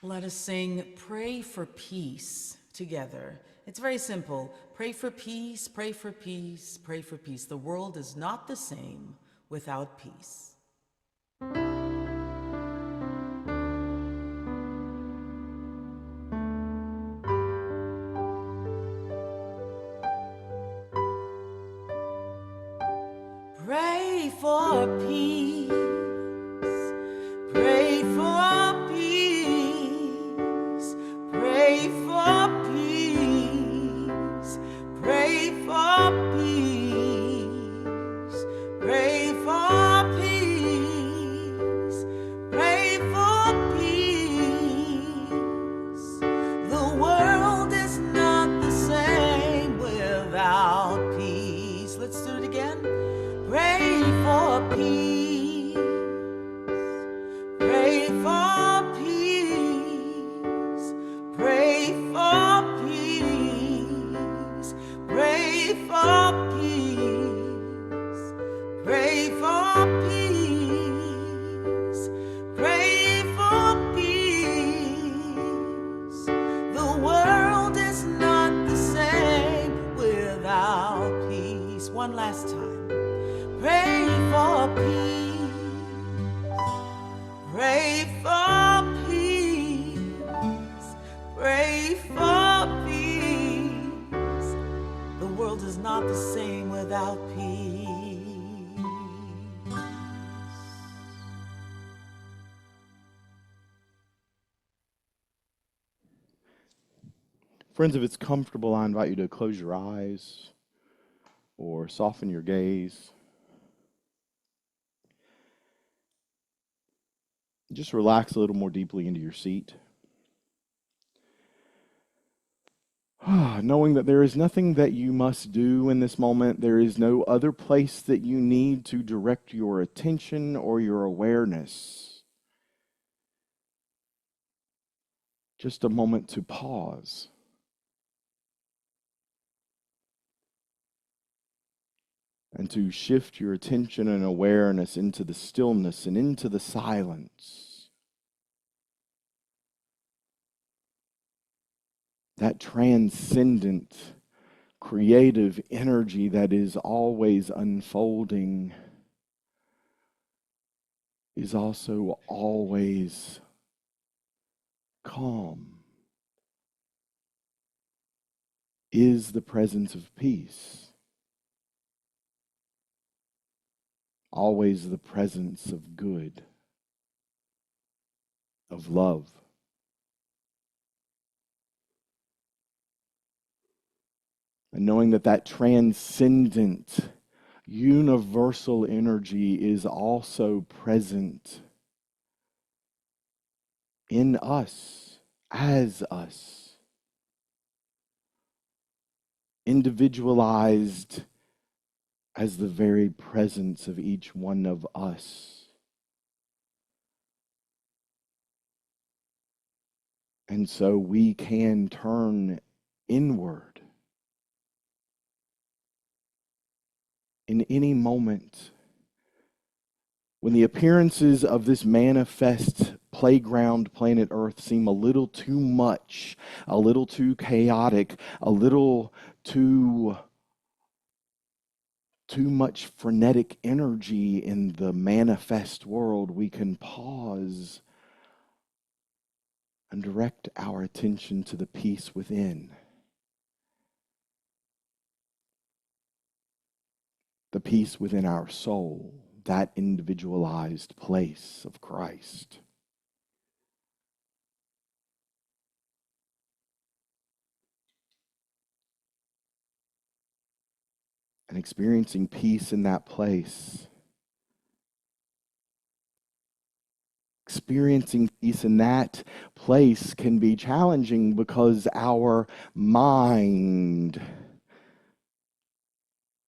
Let us sing Pray for Peace together. It's very simple. Pray for peace, pray for peace, pray for peace. The world is not the same without peace. Pray for peace. Pray for peace. Pray for peace. Pray for peace. Pray for peace. Pray for peace. The world is not the same without peace. Let's do it again. Pray for peace. Pray for peace. Pray for peace. Pray for peace. Pray for peace. Pray for peace. The world is not the same without peace. One last time. Pray for peace. Pray for peace. Pray for peace. The world is not the same without peace. Friends, if it's comfortable, I invite you to close your eyes or soften your gaze. Just relax a little more deeply into your seat. Knowing that there is nothing that you must do in this moment, there is no other place that you need to direct your attention or your awareness. Just a moment to pause. And to shift your attention and awareness into the stillness and into the silence. That transcendent, creative energy that is always unfolding is also always calm, is the presence of peace. Always the presence of good, of love. And knowing that that transcendent, universal energy is also present in us, as us, individualized as the very presence of each one of us. And so we can turn inward in any moment when the appearances of this manifest playground planet Earth seem a little too much, a little too chaotic, a little too much frenetic energy in the manifest world. We can pause and direct our attention to the peace within. The peace within our soul, that individualized place of Christ. And experiencing peace in that place. Experiencing peace in that place can be challenging because our mind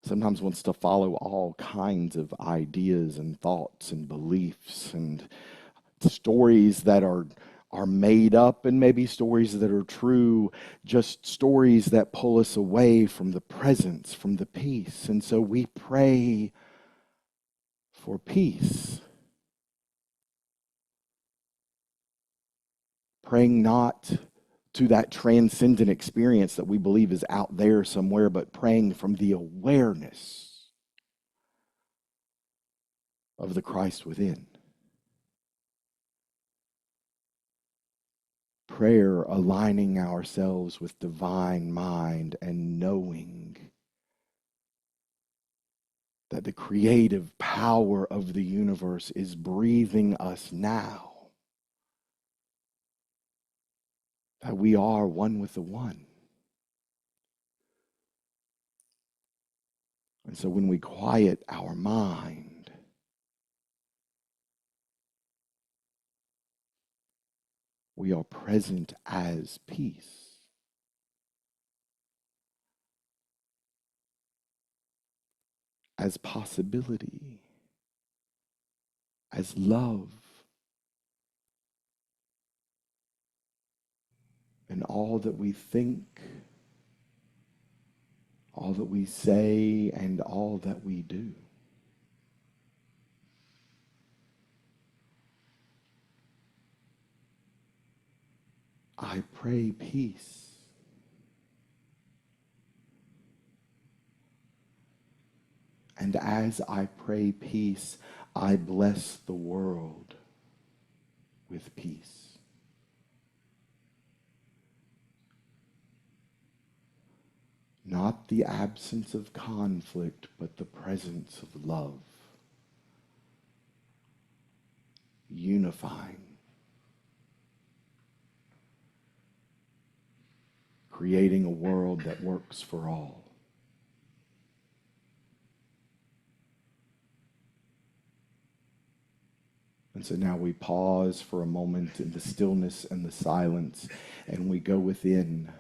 sometimes wants to follow all kinds of ideas and thoughts and beliefs and stories that are made up, and maybe stories that are true, just stories that pull us away from the presence, from the peace. And so we pray for peace. Praying not to that transcendent experience that we believe is out there somewhere, but praying from the awareness of the Christ within. Prayer aligning ourselves with divine mind and knowing that the creative power of the universe is breathing us now. That we are one with the one. And so when we quiet our mind, we are present as peace. As possibility. As love. And all that we think, all that we say, and all that we do. I pray peace. And as I pray peace, I bless the world with peace. Not the absence of conflict, but the presence of love. Unifying. Creating a world that works for all. And so now we pause for a moment in the stillness and the silence, and we go within.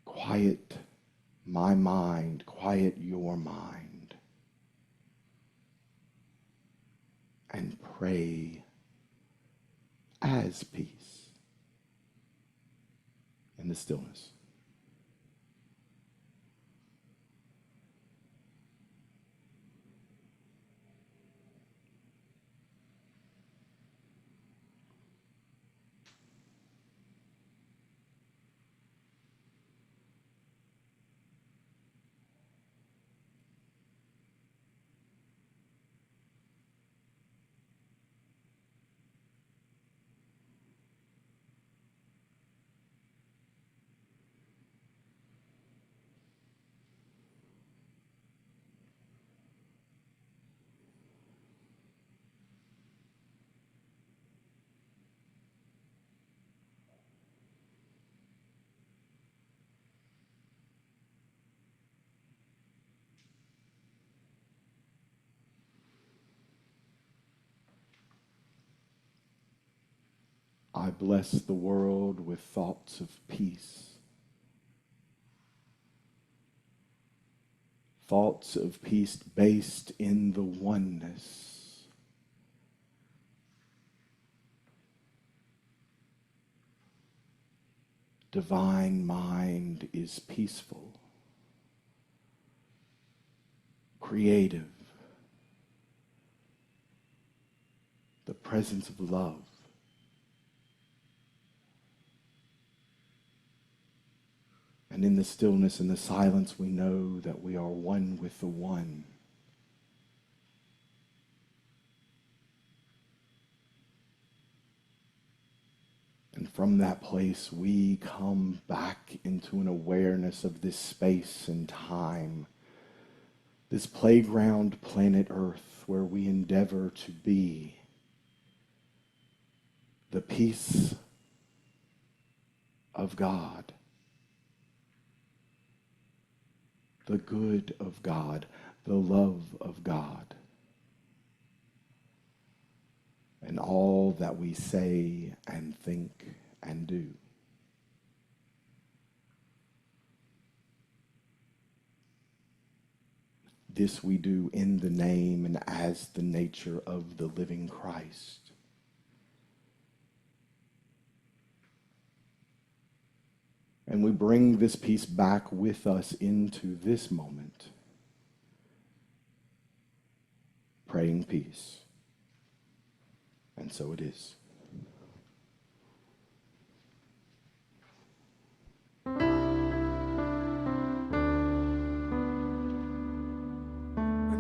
Quiet my mind, quiet your mind, and pray as peace in the stillness. I bless the world with thoughts of peace. Thoughts of peace based in the oneness. Divine mind is peaceful, creative, the presence of love. And in the stillness and the silence, we know that we are one with the one. And from that place, we come back into an awareness of this space and time, this playground planet Earth where we endeavor to be the peace of God, the good of God, the love of God, and all that we say and think and do. This we do in the name and as the nature of the living Christ. And we bring this peace back with us into this moment, praying peace. And so it is.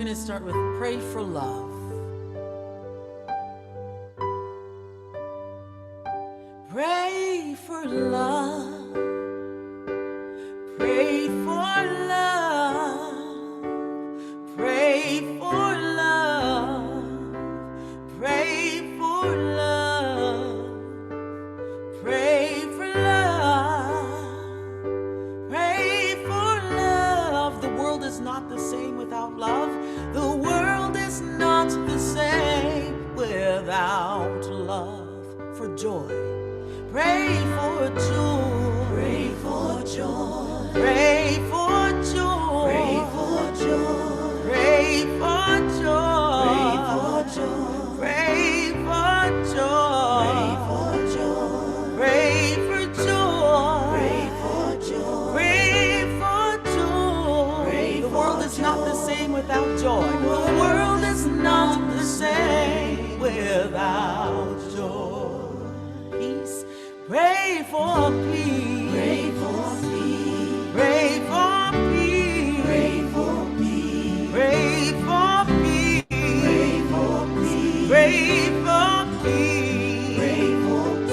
going to start with pray for love. Pray for love. Pray for love. Pray for love. Pray for love. Pray for love. Pray for love. The world is not the same without love. The world is not the same without love. For joy. Pray for joy. Pray for joy. Pray for joy. Pray for joy. Pray for joy. Pray for joy. Pray for joy. Pray for joy. Pray for joy. Pray for joy. The world is not the same without joy. The world is not the same without joy. Peace. Pray for peace. Pray for peace. Pray for peace. Pray for peace. Pray for peace. Pray for peace. Pray for peace.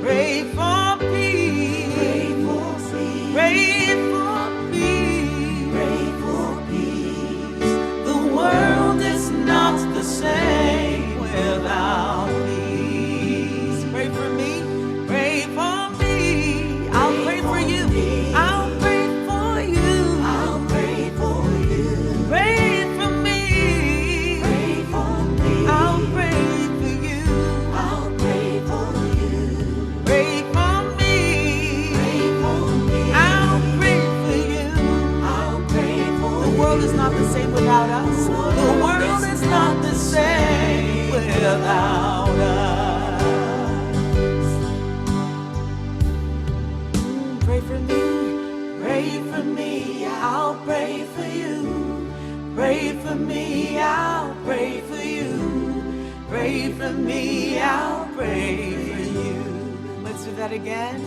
Pray for peace. Pray for peace. Pray for peace. Pray for peace. Pray for peace. The world is not the same without peace. Pray for me. Pray for me. I'll pray for you. I'll pray for you. I'll pray for you. Pray for me. Pray for me. I'll pray for you. I'll pray for you. Pray for me. Pray for me. I'll pray for you. I'll pray for you. The world is not the same without us. The world is not the same without us. Pray for me, pray for me, I'll pray for you. Pray for me, I'll pray for you. Pray for me, I'll pray for you. Let's do that again.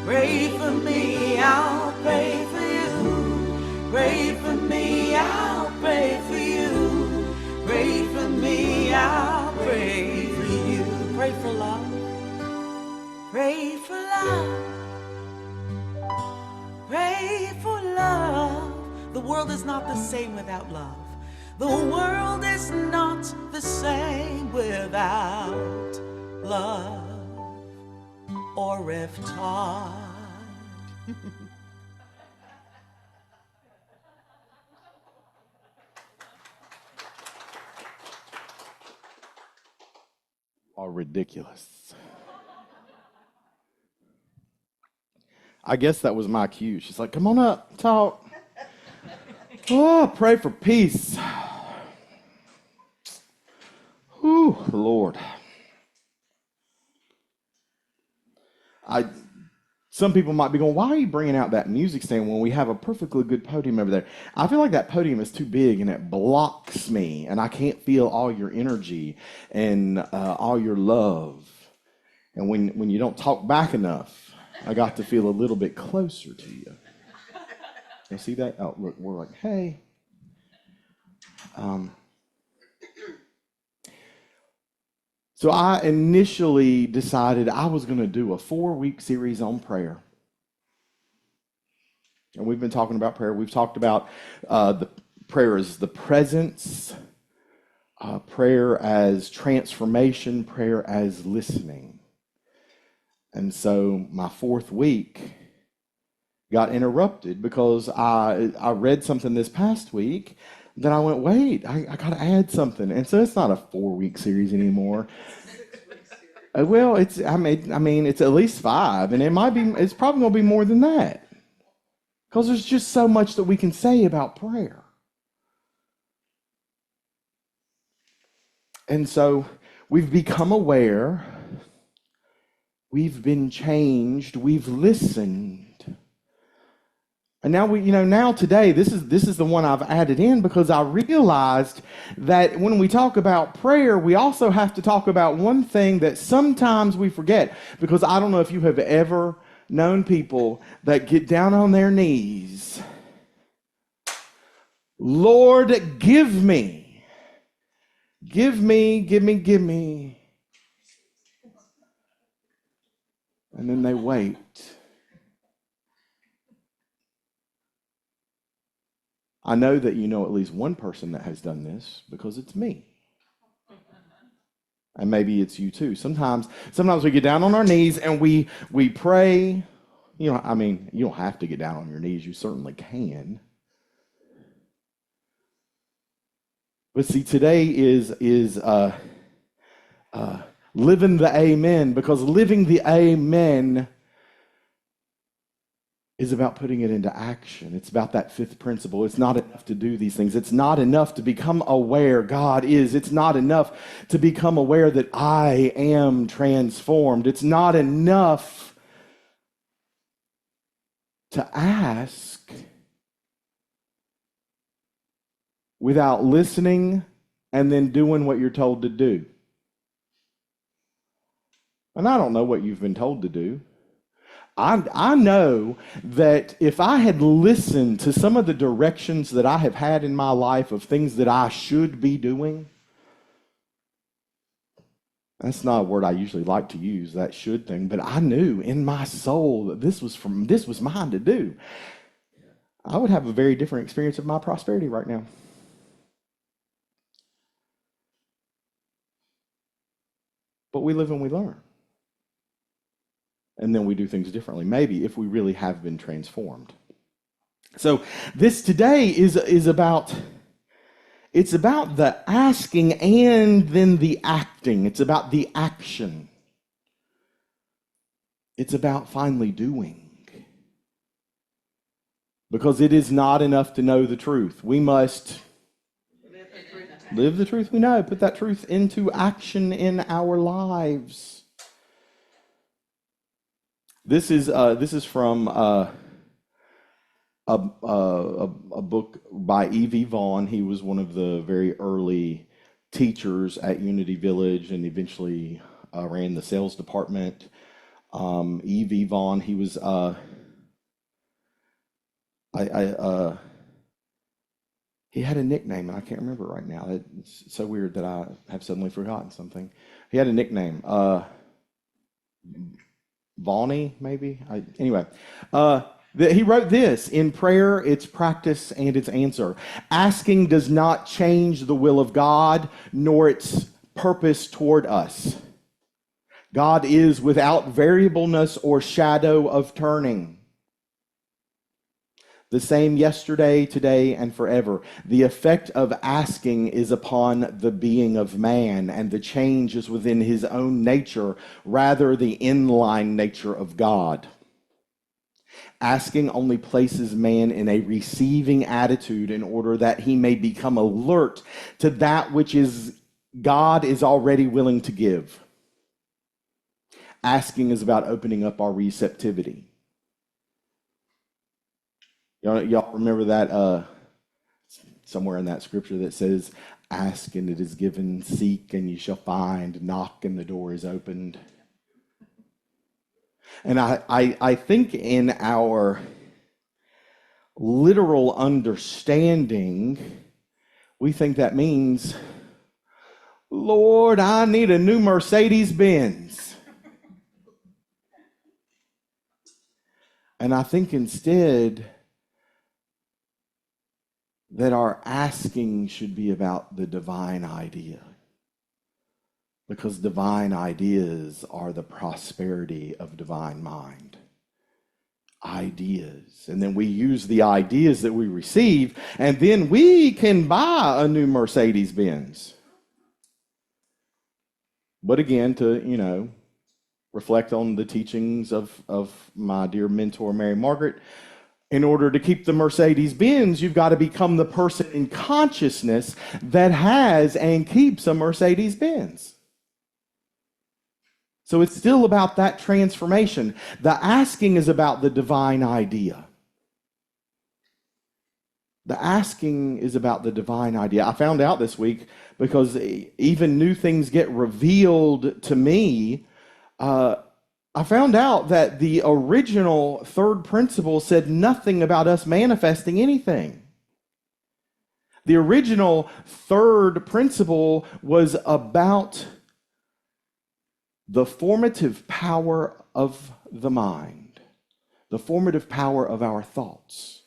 Pray for me, I'll pray for you. Pray for me, I'll pray for you. Pray for me, I'll pray for you. Pray for love. Pray for love. Pray for love. The world is not the same without love. The world is not the same without love. Or if Todd. Are ridiculous. I guess that was my cue. She's like, come on up, talk. Oh, pray for peace. Whew, Lord. Some people might be going, why are you bringing out that music stand when we have a perfectly good podium over there? I feel like that podium is too big and it blocks me and I can't feel all your energy and all your love. And when you don't talk back enough, I got to feel a little bit closer to you. You see that? Oh, look, we're like, hey. So I initially decided I was going to do a 4-week series on prayer. And we've been talking about prayer. We've talked about the prayer as the presence, prayer as transformation, prayer as listening. And so my 4th week got interrupted because I read something this past week that I went, wait, I got to add something. And so it's not a 4-week series anymore. Well, it's at least 5, and it's probably going to be more than that. Because there's just so much that we can say about prayer. And so we've become aware. We've been changed. We've listened. And now today, this is the one I've added in because I realized that when we talk about prayer, we also have to talk about one thing that sometimes we forget. Because I don't know if you have ever known people that get down on their knees Lord, give me, give me, give me, give me. And then they wait. I know that you know at least one person that has done this because it's me. And maybe it's you too. Sometimes we get down on our knees and we pray. You know, I mean, you don't have to get down on your knees. You certainly can. But see, today is living the amen, because living the amen is about putting it into action. It's about that fifth principle. It's not enough to do these things. It's not enough to become aware God is. It's not enough to become aware that I am transformed. It's not enough to ask without listening and then doing what you're told to do. And I don't know what you've been told to do. I know that if I had listened to some of the directions that I have had in my life of things that I should be doing, that's not a word I usually like to use, that should thing, but I knew in my soul that this was mine to do, I would have a very different experience of my prosperity right now. But we live and we learn. And then we do things differently, maybe if we really have been transformed. So this today is about, it's about the asking and then the acting. It's about the action. It's about finally doing. Because it is not enough to know the truth. We must live the truth we know, put that truth into action in our lives. This is from a book by E.V. Vaughn. He was one of the very early teachers at Unity Village and eventually ran the sales department. E.V. Vaughn, he was he had a nickname and I can't remember it right now. It's so weird that I have suddenly forgotten something. He had a nickname. Vaughny, maybe? Anyway, he wrote this: in prayer, its practice and its answer. Asking does not change the will of God, nor its purpose toward us. God is without variableness or shadow of turning. The same yesterday, today, and forever. The effect of asking is upon the being of man, and the change is within his own nature, rather the inline nature of God. Asking only places man in a receiving attitude in order that he may become alert to that which is God is already willing to give. Asking is about opening up our receptivity. Y'all remember that somewhere in that scripture that says, ask and it is given, seek and you shall find, knock and the door is opened. And I think in our literal understanding, we think that means, Lord, I need a new Mercedes-Benz. And I think instead that our asking should be about the divine idea. Because divine ideas are the prosperity of divine mind. Ideas. And then we use the ideas that we receive, and then we can buy a new Mercedes-Benz. But again, to, reflect on the teachings of my dear mentor, Mary Margaret, in order to keep the Mercedes-Benz, you've got to become the person in consciousness that has and keeps a Mercedes-Benz. So it's still about that transformation. The asking is about the divine idea. The asking is about the divine idea. I found out this week, because even new things get revealed to me, I found out that the original third principle said nothing about us manifesting anything. The original third principle was about the formative power of the mind, the formative power of our thoughts.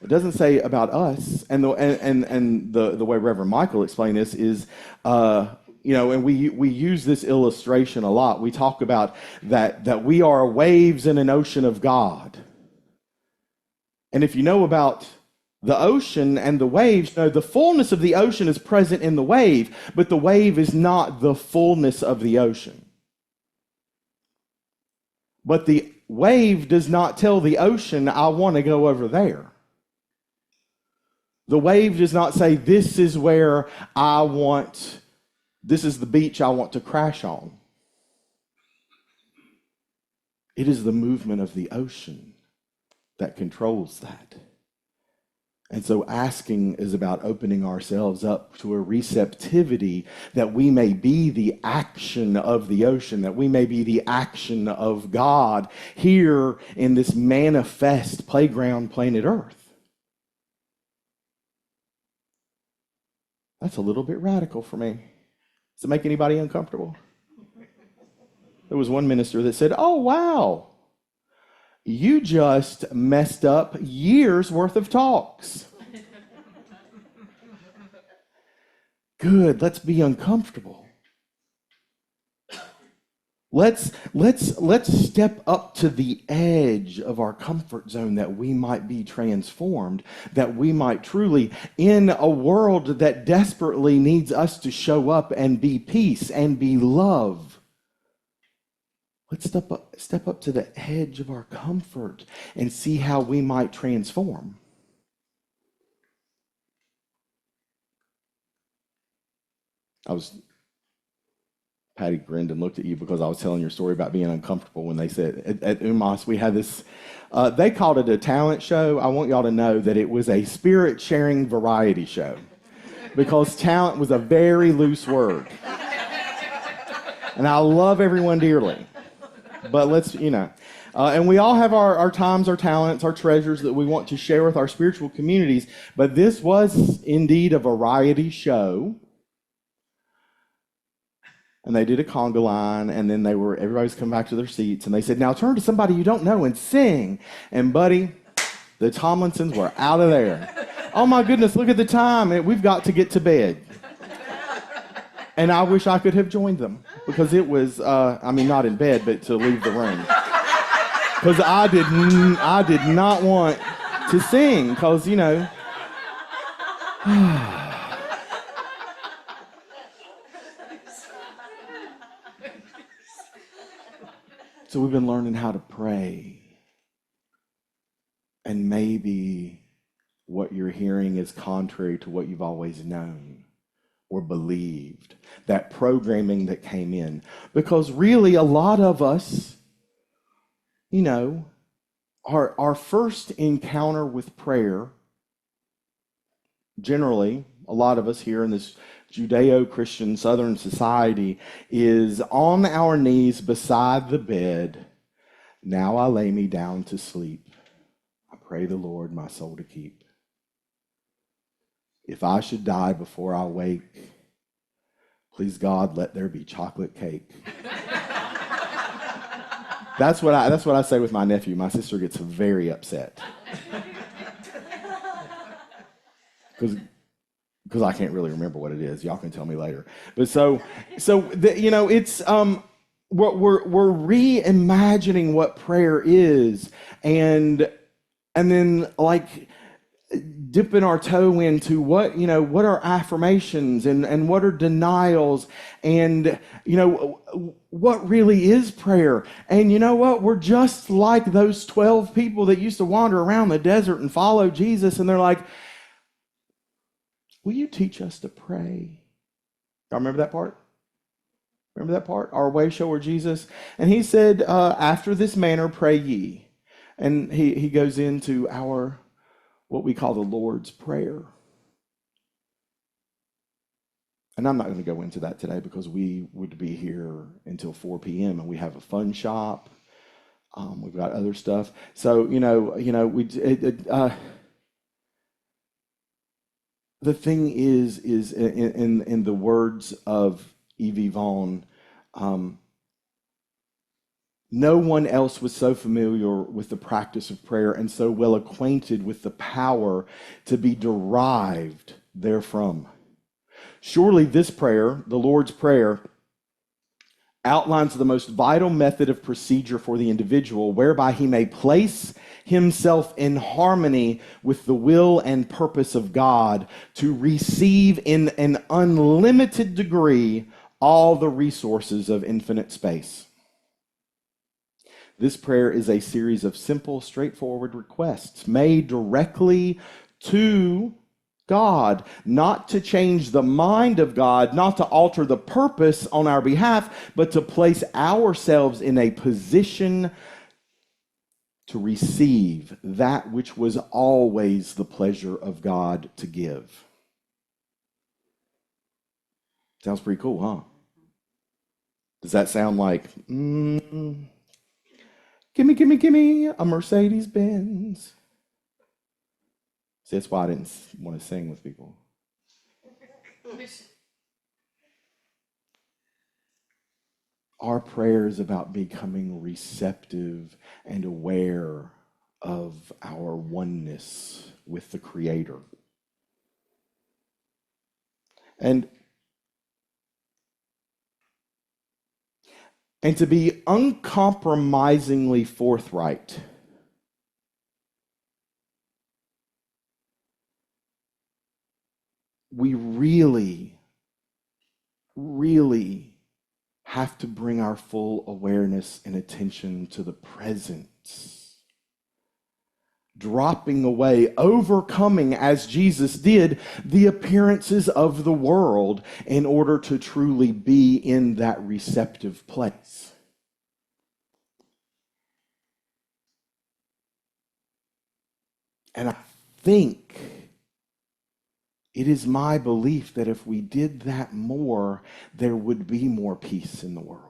It doesn't say about us, and the way Reverend Michael explained this is, and we use this illustration a lot. We talk about that we are waves in an ocean of God. And if you know about the ocean and the waves, the fullness of the ocean is present in the wave, but the wave is not the fullness of the ocean. But the wave does not tell the ocean, I want to go over there. The wave does not say, this is the beach I want to crash on. It is the movement of the ocean that controls that. And so asking is about opening ourselves up to a receptivity that we may be the action of the ocean, that we may be the action of God here in this manifest playground planet Earth. That's a little bit radical for me. Does it make anybody uncomfortable? There was one minister that said, oh, wow, you just messed up years worth of talks. Good, let's be uncomfortable. Let's step up to the edge of our comfort zone that we might be transformed, that we might truly, in a world that desperately needs us to show up and be peace and be love. Let's step up to the edge of our comfort and see how we might transform. Patty grinned and looked at you because I was telling your story about being uncomfortable when they said, at UMass, we had this, they called it a talent show. I want y'all to know that it was a spirit-sharing variety show because talent was a very loose word. And I love everyone dearly. But and we all have our times, our talents, our treasures that we want to share with our spiritual communities. But this was indeed a variety show. And they did a conga line, and then everybody's come back to their seats, and they said, now turn to somebody you don't know and sing. And buddy, the Tomlinsons were out of there. Oh my goodness, look at the time. We've got to get to bed. And I wish I could have joined them because it was, not in bed, but to leave the room. Because I did not want to sing because, So we've been learning how to pray. And maybe what you're hearing is contrary to what you've always known or believed, that programming that came in. Because really, a lot of us, our first encounter with prayer, generally, a lot of us here in this Judeo-Christian Southern society, is on our knees beside the bed. Now I lay me down to sleep. I pray the Lord my soul to keep. If I should die before I wake, please God, let there be chocolate cake. That's what I say with my nephew. My sister gets very upset. Because I can't really remember what it is. Y'all can tell me later. But it's we're reimagining what prayer is, and then dipping our toe into what are affirmations and what are denials, and what really is prayer. And you know what? We're just like those 12 people that used to wander around the desert and follow Jesus, and they're like, will you teach us to pray? Y'all remember that part? Remember that part? Our way shower Jesus. And he said, after this manner pray ye. And he goes into what we call the Lord's Prayer. And I'm not going to go into that today because we would be here until 4 p.m. and we have a fun shop. We've got other stuff. So, the thing is in the words of Evie Vaughn, no one else was so familiar with the practice of prayer and so well acquainted with the power to be derived therefrom. Surely this prayer, the Lord's Prayer, outlines the most vital method of procedure for the individual, whereby he may place himself in harmony with the will and purpose of God to receive in an unlimited degree all the resources of infinite space. This prayer is a series of simple, straightforward requests made directly to God, not to change the mind of God, not to alter the purpose on our behalf, but to place ourselves in a position to receive that which was always the pleasure of God to give. Sounds pretty cool, huh? Does that sound like, gimme a Mercedes Benz? See, that's why I didn't want to sing with people. Our prayer is about becoming receptive and aware of our oneness with the Creator. And to be uncompromisingly forthright. We really, really have to bring our full awareness and attention to the present. Dropping away, overcoming, as Jesus did, the appearances of the world in order to truly be in that receptive place. And I think it is my belief that if we did that more, there would be more peace in the world.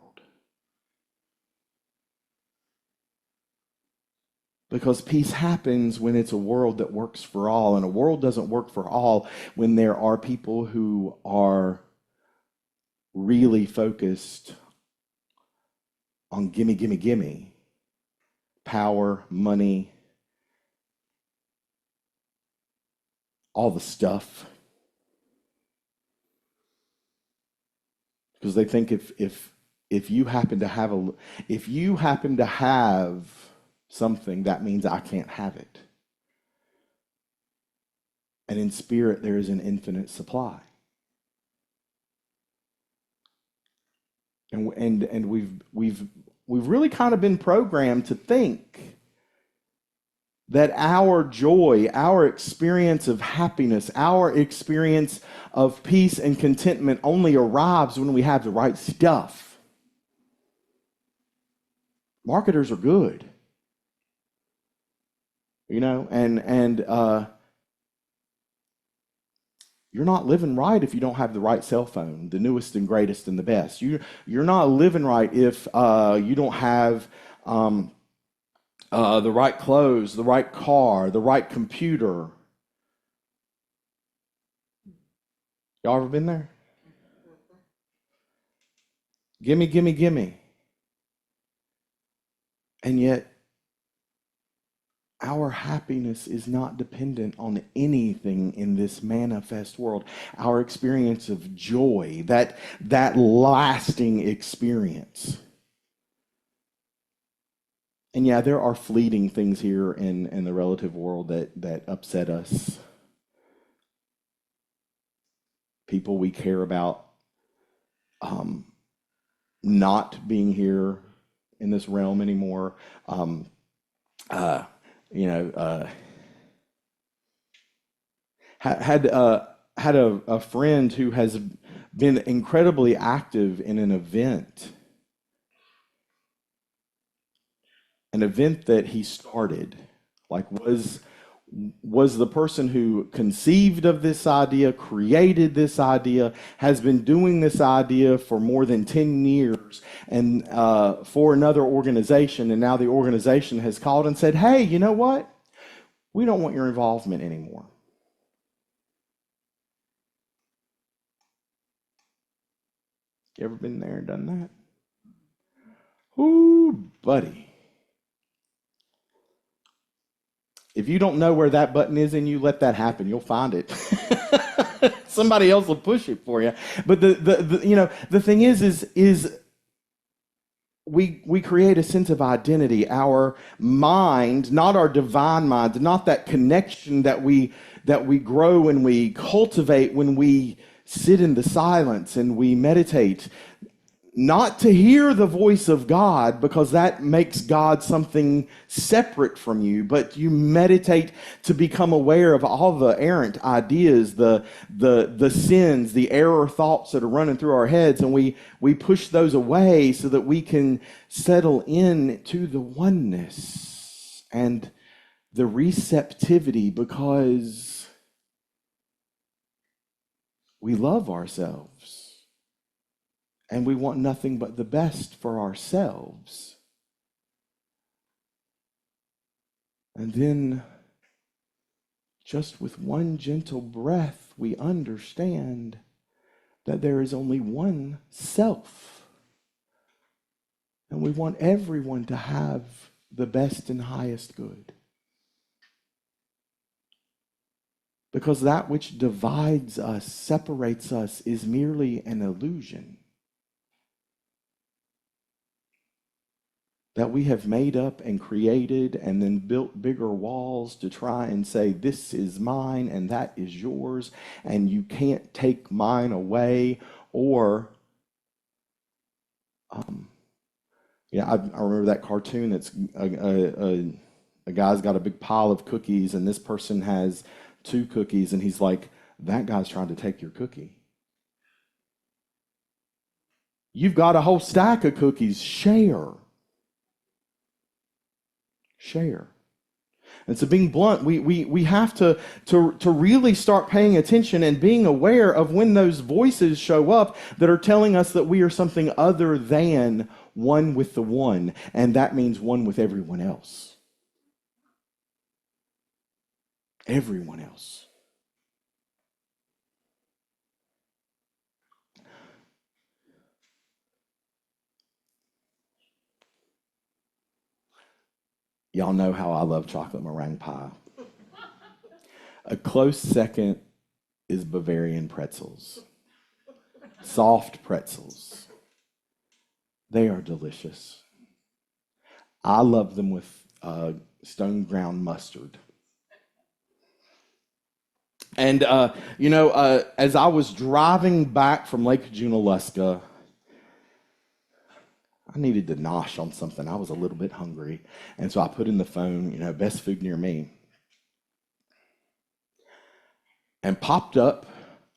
Because peace happens when it's a world that works for all, and a world doesn't work for all when there are people who are really focused on gimme, power, money, all the stuff. Because they think if you happen to have something, that means I can't have it. And in spirit, there is an infinite supply. And we've really kind of been programmed to think that our joy, our experience of happiness, our experience of peace and contentment only arrives when we have the right stuff. Marketers are good. You know, and you're not living right if you don't have the right cell phone, the newest and greatest and the best. You're not living right if you don't have the right clothes, the right car, the right computer. Y'all ever been there? Gimme. And yet, our happiness is not dependent on anything in this manifest world. Our experience of joy, that lasting experience. And yeah, there are fleeting things here in the relative world that upset us. People we care about not being here in this realm anymore. Had a friend who has been incredibly active in an event that he started, like was the person who conceived of this idea, created this idea, has been doing this idea for more than 10 years and for another organization, and now the organization has called and said, hey, you know what? We don't want your involvement anymore. You ever been there and done that? Ooh, buddy. If you don't know where that button is in you, let that happen. You'll find it. Somebody else will push it for you. But the thing is we create a sense of identity. Our mind, not our divine mind, not that connection that we grow and we cultivate when we sit in the silence and we meditate. Not to hear the voice of God, because that makes God something separate from you, but you meditate to become aware of all the errant ideas, the sins, the error thoughts that are running through our heads, and we push those away so that we can settle in to the oneness and the receptivity, because we love ourselves. And we want nothing but the best for ourselves. And then, just with one gentle breath, we understand that there is only one self. And we want everyone to have the best and highest good. Because that which divides us, separates us, is merely an illusion that we have made up and created and then built bigger walls to try and say, this is mine and that is yours, and you can't take mine away. Or, I remember that cartoon that's a guy's got a big pile of cookies and this person has 2 cookies and he's like, that guy's trying to take your cookie. You've got a whole stack of cookies, share. And so, being blunt, we have to really start paying attention and being aware of when those voices show up that are telling us that we are something other than one with the one, and that means one with everyone else. Everyone else. Y'all know how I love chocolate meringue pie. A close second is Bavarian pretzels. Soft pretzels. They are delicious. I love them with stone ground mustard. And, as I was driving back from Lake Junaluska, I needed to nosh on something. I was a little bit hungry. And so I put in the phone, best food near me. And popped up,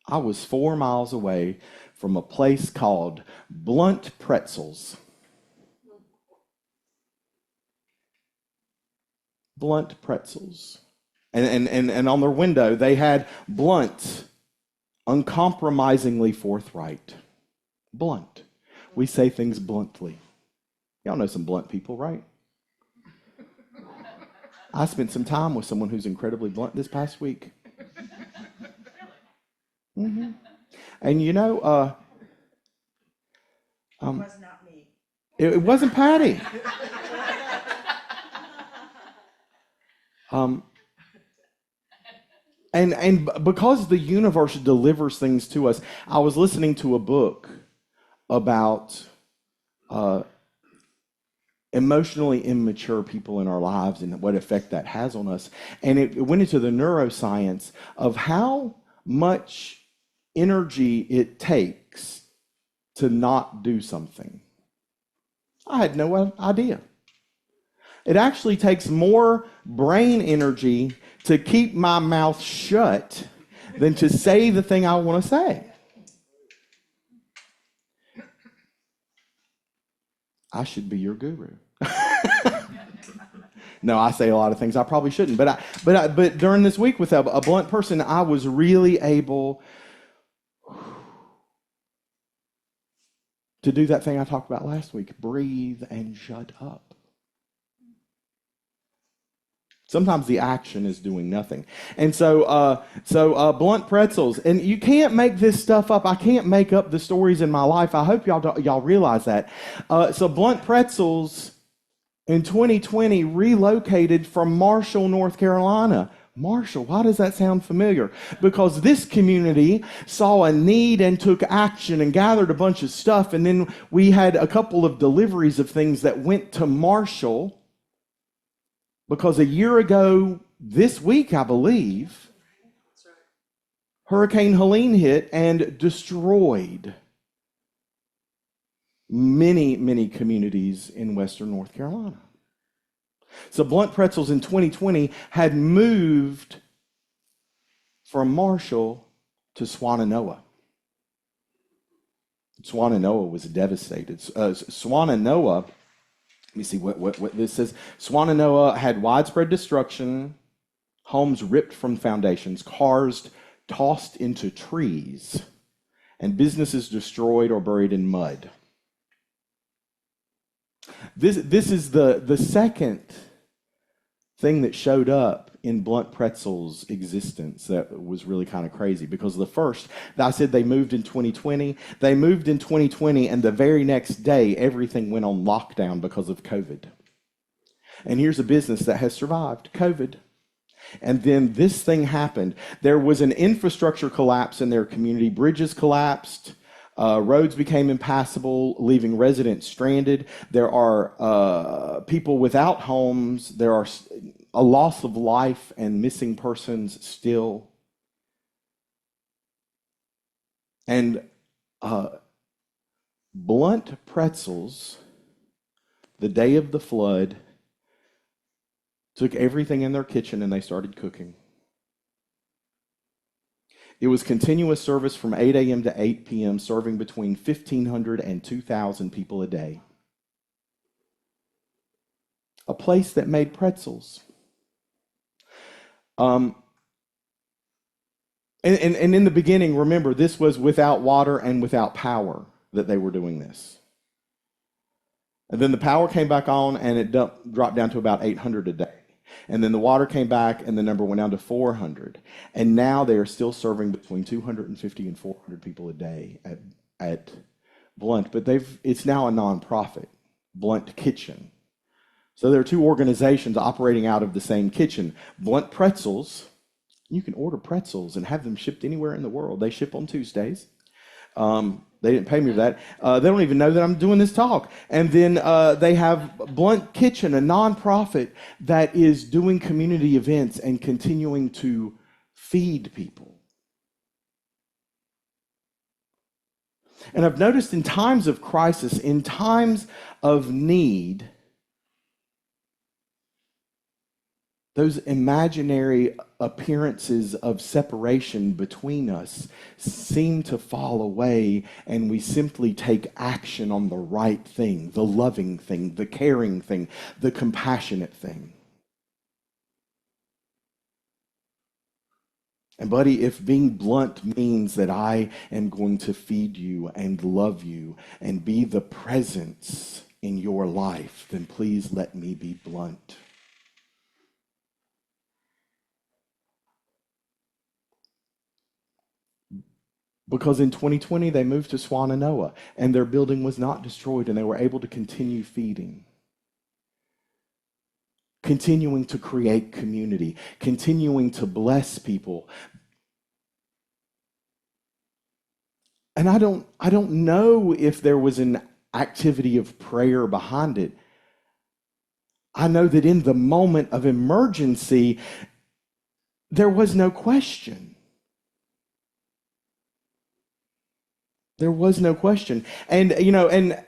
I was 4 miles away from a place called Blunt Pretzels. Blunt Pretzels. And on their window, they had blunt, uncompromisingly forthright. Blunt. We say things bluntly. Y'all know some blunt people, right? I spent some time with someone who's incredibly blunt this past week. Mm-hmm. And it was not me. It wasn't Patty. And because the universe delivers things to us, I was listening to a book about emotionally immature people in our lives and what effect that has on us. And it went into the neuroscience of how much energy it takes to not do something. I had no idea. It actually takes more brain energy to keep my mouth shut than to say the thing I want to say. I should be your guru. No, I say a lot of things I probably shouldn't. But during this week with a blunt person, I was really able to do that thing I talked about last week. Breathe and shut up. Sometimes the action is doing nothing. And blunt pretzels, and you can't make this stuff up. I can't make up the stories in my life. I hope y'all realize that. So blunt pretzels in 2020 relocated from Marshall, North Carolina. Marshall, why does that sound familiar? Because this community saw a need and took action and gathered a bunch of stuff. And then we had a couple of deliveries of things that went to Marshall. Because a year ago, this week, I believe, Hurricane Helene hit and destroyed many, many communities in Western North Carolina. So Blunt Pretzels in 2020 had moved from Marshall to Swannanoa. Swannanoa was devastated. Swannanoa, let me see what this says. Swannanoa had widespread destruction, homes ripped from foundations, cars tossed into trees, and businesses destroyed or buried in mud. This is the second thing that showed up in Blunt Pretzel's existence that was really kind of crazy, because the first, I said they moved in 2020. They moved in 2020, and the very next day, everything went on lockdown because of COVID. And here's a business that has survived COVID. And then this thing happened. There was an infrastructure collapse in their community. Bridges collapsed. Roads became impassable, leaving residents stranded. There are people without homes. There are a loss of life and missing persons still. And Blunt Pretzels, the day of the flood, took everything in their kitchen and they started cooking. It was continuous service from 8 a.m. to 8 p.m., serving between 1,500 and 2,000 people a day. A place that made pretzels. And in the beginning, remember, this was without water and without power that they were doing this. And then the power came back on and it dropped down to about 800 a day. And then the water came back and the number went down to 400. And now they are still serving between 250 and 400 people a day at Blunt. But it's now a nonprofit, Blunt Kitchen. So there are two organizations operating out of the same kitchen. Blunt Pretzels, you can order pretzels and have them shipped anywhere in the world. They ship on Tuesdays. They didn't pay me for that. They don't even know that I'm doing this talk. And then they have Blunt Kitchen, a nonprofit that is doing community events and continuing to feed people. And I've noticed in times of crisis, in times of need, those imaginary appearances of separation between us seem to fall away, and we simply take action on the right thing, the loving thing, the caring thing, the compassionate thing. And buddy, if being blunt means that I am going to feed you and love you and be the presence in your life, then please let me be blunt. Because in 2020, they moved to Swannanoa, and their building was not destroyed, and they were able to continue feeding, continuing to create community, continuing to bless people. And I don't know if there was an activity of prayer behind it. I know that in the moment of emergency, there was no question. There was no question. And, and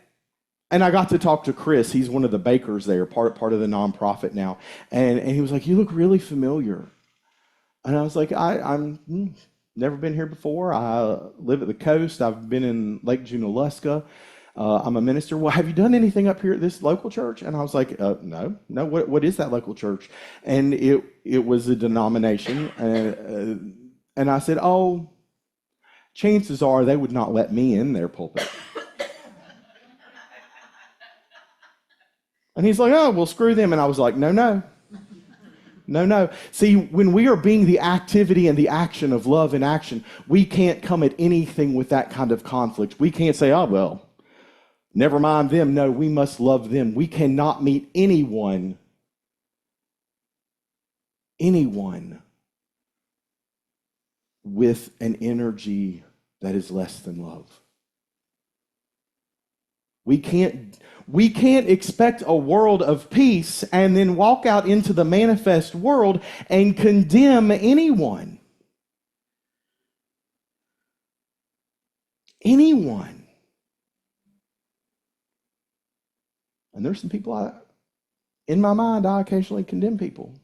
I got to talk to Chris. He's one of the bakers there, part of the nonprofit now. And he was like, "You look really familiar." And I was like, I'm never been here before. I live at the coast. I've been in Lake Junaluska. I'm a minister. "Well, have you done anything up here at this local church?" And I was like, no. What is that local church? And it was a denomination. And I said, "Oh, chances are they would not let me in their pulpit." And he's like, "Oh, well, screw them." And I was like, no. No, no. See, when we are being the activity and the action of love in action, we can't come at anything with that kind of conflict. We can't say, oh, well, never mind them. No, we must love them. We cannot meet anyone with an energy that is less than love. We can't expect a world of peace and then walk out into the manifest world and condemn anyone. Anyone. And there's some people in my mind, I occasionally condemn people.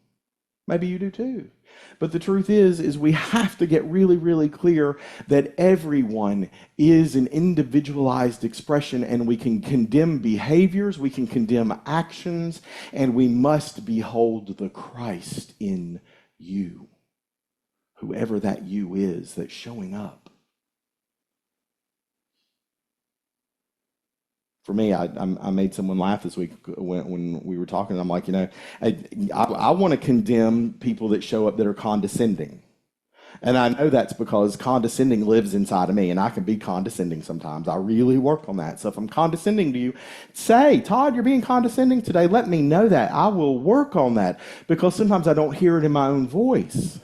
Maybe you do too. But the truth is we have to get really, really clear that everyone is an individualized expression, and we can condemn behaviors, we can condemn actions, and we must behold the Christ in you, whoever that you is that's showing up. For me, I made someone laugh this week when we were talking. I'm like, I want to condemn people that show up that are condescending. And I know that's because condescending lives inside of me, and I can be condescending sometimes. I really work on that. So if I'm condescending to you, say, Todd, you're being condescending today. Let me know that. I will work on that, because sometimes I don't hear it in my own voice.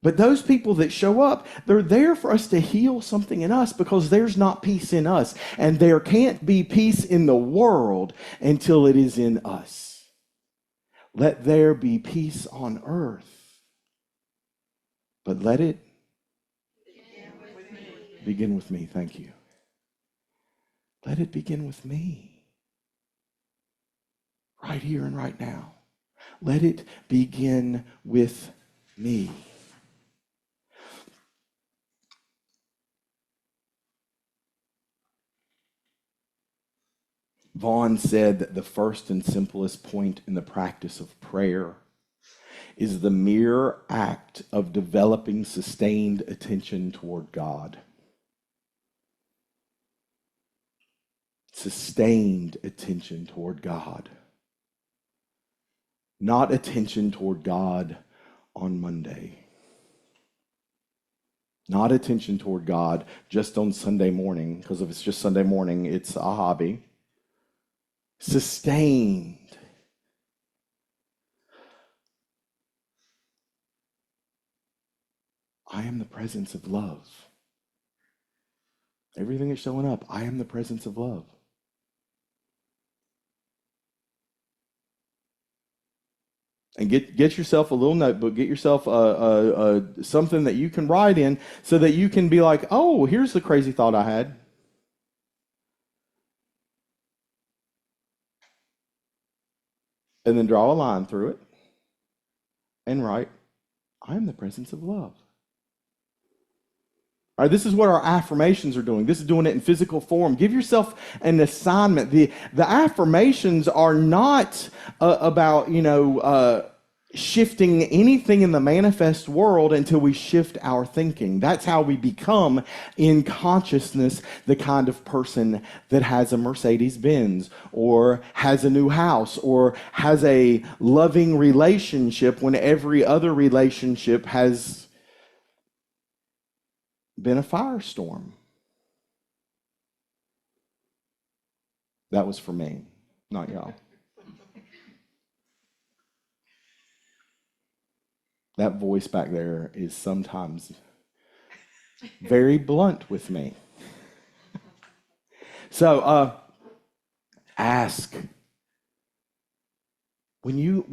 But those people that show up, they're there for us to heal something in us, because there's not peace in us. And there can't be peace in the world until it is in us. Let there be peace on earth. But let it begin with me. Thank you. Let it begin with me. Right here and right now. Let it begin with me. Vaughn said that the first and simplest point in the practice of prayer is the mere act of developing sustained attention toward God. Sustained attention toward God. Not attention toward God on Monday. Not attention toward God just on Sunday morning, because if it's just Sunday morning, it's a hobby. Sustained. I am the presence of love. Everything is showing up. I am the presence of love. And get yourself a little notebook. Get yourself something that you can write in, so that you can be like, oh, here's the crazy thought I had. And then draw a line through it and write, I am the presence of love. All right, this is what our affirmations are doing. This is doing it in physical form. Give yourself an assignment. The affirmations are not about, shifting anything in the manifest world until we shift our thinking. That's how we become in consciousness the kind of person that has a Mercedes-Benz, or has a new house, or has a loving relationship when every other relationship has been a firestorm. That was for me, not y'all. That voice back there is sometimes very blunt with me. So ask. When you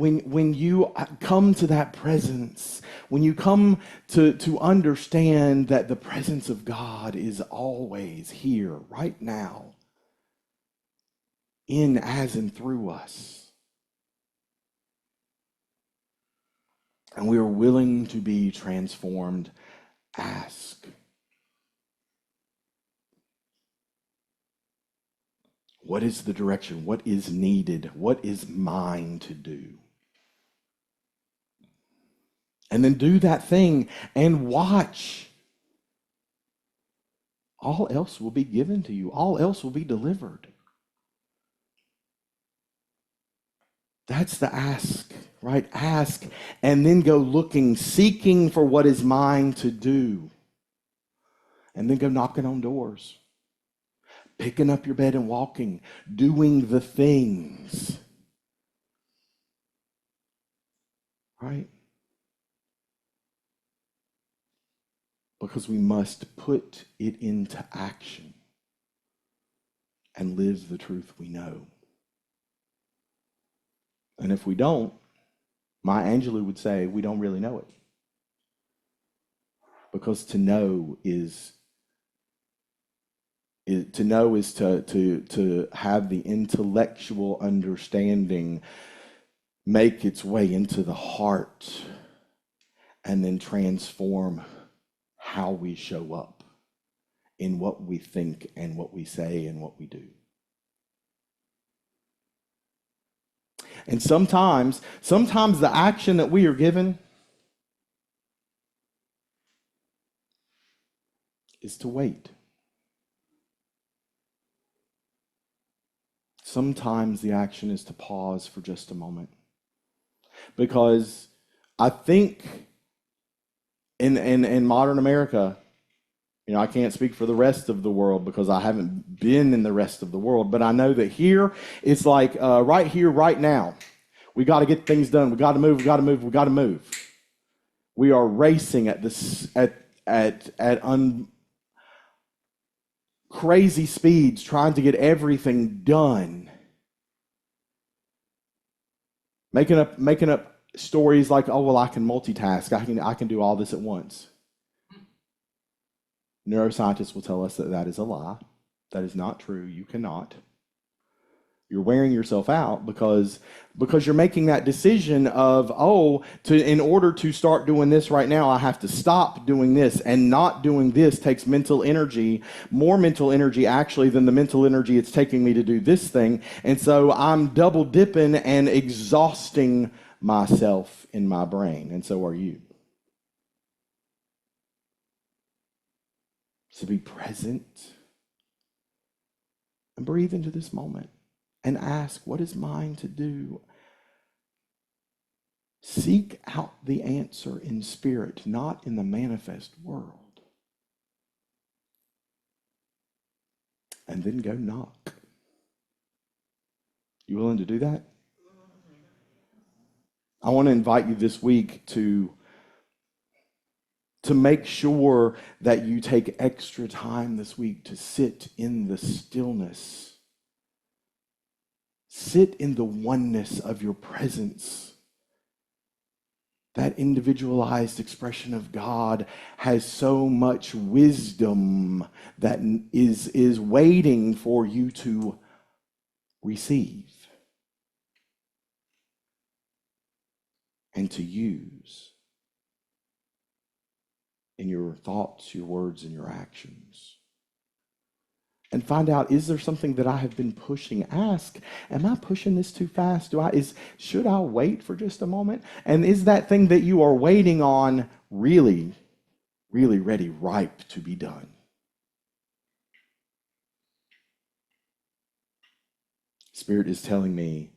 come to that presence, when you come to understand that the presence of God is always here, right now, in, as, and through us, and we are willing to be transformed, ask. What is the direction? What is needed? What is mine to do? And then do that thing and watch. All else will be given to you. All else will be delivered. That's the ask right? Ask and then go looking, seeking for what is mine to do. And then go knocking on doors, picking up your bed and walking, doing the things, right? Because we must put it into action and live the truth we know. And if we don't, Maya Angelou would say, we don't really know it. Because to know is to have the intellectual understanding make its way into the heart and then transform how we show up in what we think and what we say and what we do. And sometimes the action that we are given is to wait. Sometimes the action is to pause for just a moment. Because I think in modern America, I can't speak for the rest of the world because I haven't been in the rest of the world, but I know that here, it's like right here, right now, we got to get things done. We got to move, we got to move, we got to move. We are racing at this at crazy speeds, trying to get everything done. Making up stories like, oh, well, I can multitask. I can do all this at once. Neuroscientists will tell us that that is a lie. That is not true. You cannot. You're wearing yourself out because you're making that decision of, in order to start doing this right now, I have to stop doing this, and not doing this takes mental energy, more mental energy actually than the mental energy it's taking me to do this thing. And so I'm double dipping and exhausting myself in my brain, and so are you. So be present and breathe into this moment. And ask, what is mine to do? Seek out the answer in spirit, not in the manifest world. And then go knock. You willing to do that? I want to invite you this week to make sure that you take extra time this week to sit in the stillness. Sit in the oneness of your presence. That individualized expression of God has so much wisdom that is waiting for you to receive and to use in your thoughts, your words, and your actions. And find out, is there something that I have been pushing? Ask, am I pushing this too fast? Should I wait for just a moment? And is that thing that you are waiting on really, really ready, ripe to be done? Spirit is telling me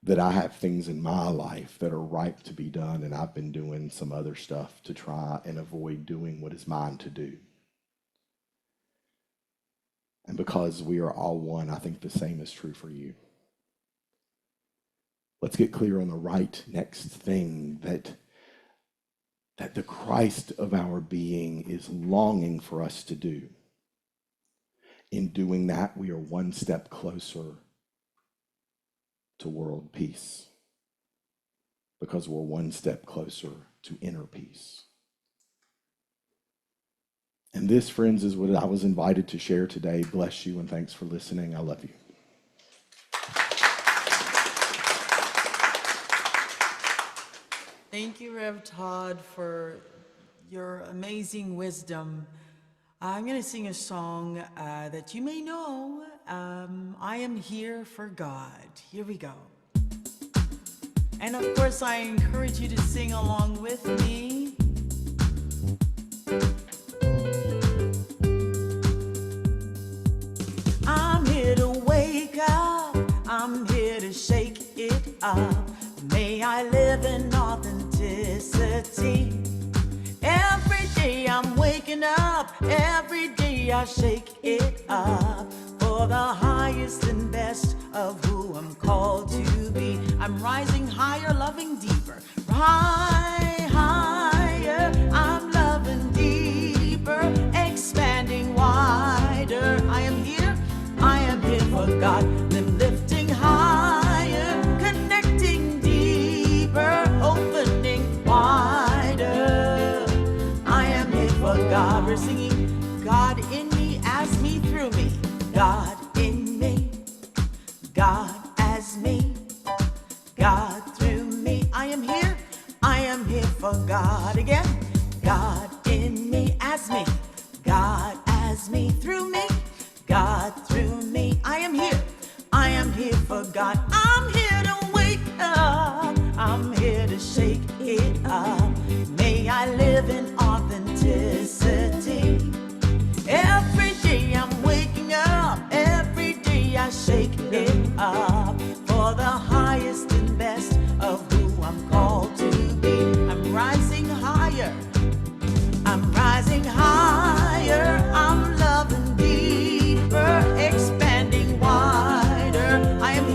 that I have things in my life that are ripe to be done, and I've been doing some other stuff to try and avoid doing what is mine to do. And because we are all one, I think the same is true for you. Let's get clear on the right next thing that the Christ of our being is longing for us to do. In doing that, we are one step closer to world peace, because we're one step closer to inner peace. And this, friends, is what I was invited to share today. Bless you, and thanks for listening. I love you. Thank you, Rev Todd, for your amazing wisdom. I'm going to sing a song that you may know. I Am Here for God. Here we go. And of course, I encourage you to sing along with me. I'm here to wake up. I'm here to shake it up. May May I live in authenticity. Every day I'm waking up, every day I shake it up for the highest and best of who I'm called to be. I'm rising higher, loving deeper. Higher, I'm loving deeper, expanding wider. I am here for God. I'm lifting higher, connecting deeper, opening wider. I am here for God. We're singing God in me, as me, through me. God in me, God as me, God through me. I am here for God again. God in me, as me, God as me, through me, God through me. I am here for God. I'm here to wake up, I'm here to shake it up. May I live in authenticity. Every day I'm waking up, every day I shake it up for the highest and best of who I'm called to be. I'm rising higher, I'm rising higher, I'm loving deeper, expanding wider. I am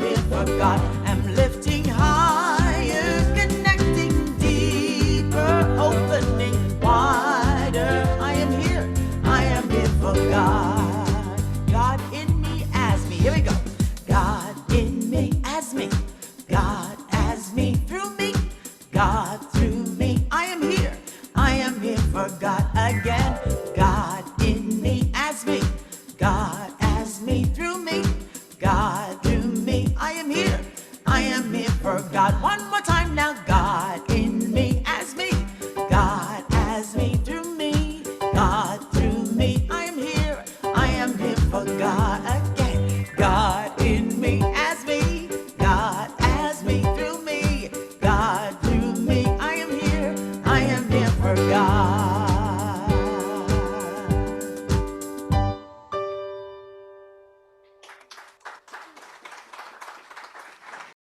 here for God. I'm lifting higher, connecting deeper, opening wider. I am here for God. God in me, as me. Here we go. God in me, as me. God as me, through me. God through me. I am here for God again. God in me, as me. God as me, through me. God through me. I am here for God. One more time now. God in me, as me. God as me, through me. God through me. I am here for God again. God in me, as me. God as me, through me. God through me. I am here for God.